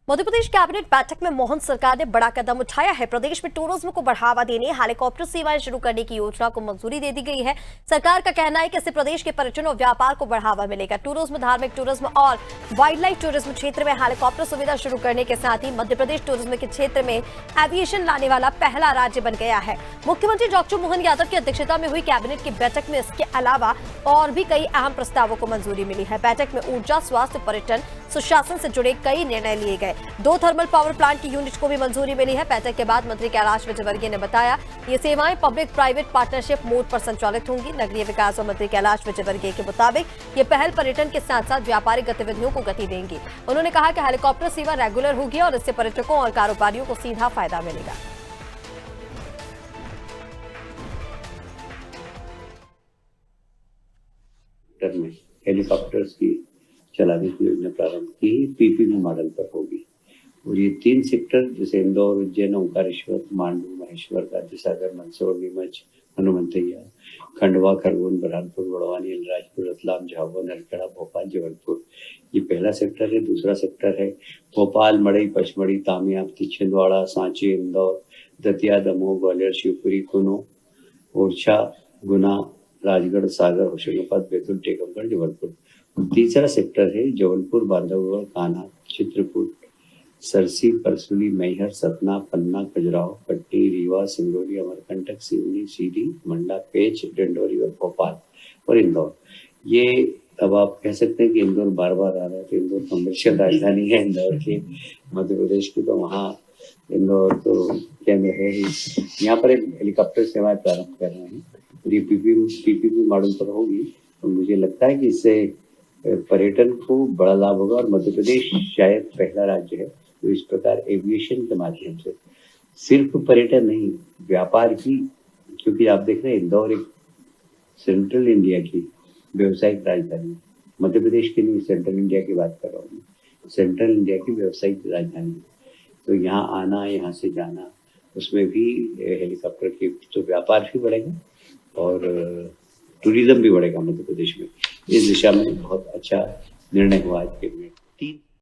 Madhya Pradesh cabinet बैठक में मोहन सरकार ने बड़ा कदम उठाया है। प्रदेश में टूरिज्म को बढ़ावा देने हेलीकॉप्टर सेवाएं शुरू करने की योजना को मंजूरी दे दी गई है। सरकार का कहना है कि इससे प्रदेश के पर्यटन और व्यापार को बढ़ावा मिलेगा। टूरिज्म, धार्मिक टूरिज्म और वाइल्ड लाइफ टूरिज्म क्षेत्र में हेलीकॉप्टर सुविधा शुरू करने के साथ ही मध्य प्रदेश टूरिज्म के क्षेत्र में एविएशन लाने वाला पहला राज्य बन गया है। मुख्यमंत्री डॉक्टर मोहन यादव की अध्यक्षता में हुई कैबिनेट की बैठक में इसके अलावा और भी कई अहम प्रस्तावों को मंजूरी मिली है। बैठक में ऊर्जा, स्वास्थ्य, पर्यटन, सुशासन से जुड़े कई निर्णय लिए गए। 2 थर्मल पावर प्लांट की यूनिट को भी मंजूरी मिली है। बैठक के बाद मंत्री कैलाश विजयवर्गीय ने बताया, ये सेवाएं पब्लिक प्राइवेट पार्टनरशिप मोड पर संचालित होंगी। नगरीय विकास और मंत्री कैलाश विजयवर्गीय के मुताबिक ये पहल पर्यटन के साथ साथ व्यापारिक गतिविधियों को गति देंगी। उन्होंने कहा कि हेलीकॉप्टर सेवा रेगुलर होगी और इससे पर्यटकों और कारोबारियों को सीधा फायदा मिलेगा। में हेलीकॉप्टर्स की चलाने की योजना प्रारंभ की पीपीपी मॉडल पर होगी और ये 3 सेक्टर जैसे इंदौर, उज्जैन, ओंकारेश्वर, मांडू, महेश्वर, गाजीसागर, मंदसौर, नीमच, हनुमंतैया, खंडवा, खरगोन, बुरहानपुर, बड़वानी, अलीराजपुर, रतलाम, झाबुआ, नलखेड़ा, भोपाल, जबलपुर, ये पहला सेक्टर है। दूसरा सेक्टर है भोपाल, मड़ई, पचमढ़ी, तामियाबती, छिंदवाड़ा, सांची, इंदौर, दतिया, दमोह, ग्वालियर, शिवपुरी, कुनो, ओरछा, गुना, राजगढ़, सागर, होशंगाबाद, बैतूल, टीकमगढ़, जबलपुर। तीसरा सेक्टर है जबलपुर, बांधवगढ़, कान्हा, चित्रकूट, सरसी, परसुली, मैहर, सतना, पन्ना, खजुराहो, पट्टी, रीवा, सिंगरौली, अमरकंटक, सिवनी, सीधी, मंडला, पेंच, डिंडोरी और भोपाल और इंदौर। ये अब आप कह सकते हैं कि इंदौर बार बार आ रहा है, तो इंदौर कमर्शियल राजधानी है इंदौर की, मध्य प्रदेश की, तो वहाँ इंदौर तो केंद्र है ही। यहाँ पर एक हेलीकॉप्टर सेवाएं प्रारंभ कर रहे हैं। ये पीपीपी मॉडल पर होगी और मुझे लगता है कि इससे पर्यटन को बड़ा लाभ होगा और मध्य प्रदेश शायद पहला राज्य है तो इस प्रकार एविएशन के माध्यम से सिर्फ पर्यटन नहीं, व्यापार की, क्योंकि आप देख रहे हैं इंदौर एक सेंट्रल इंडिया की व्यवसायिक राजधानी, मध्य प्रदेश की नहीं, सेंट्रल इंडिया की बात कर रहा हूँ, सेंट्रल इंडिया की व्यवसायिक राजधानी। तो यहाँ आना, यहाँ से जाना, उसमें भी हेलीकॉप्टर की तो व्यापार भी बढ़ेगा और टूरिज्म भी बढ़ेगा मध्य प्रदेश में। इस दिशा में बहुत अच्छा निर्णय हुआ आज के में।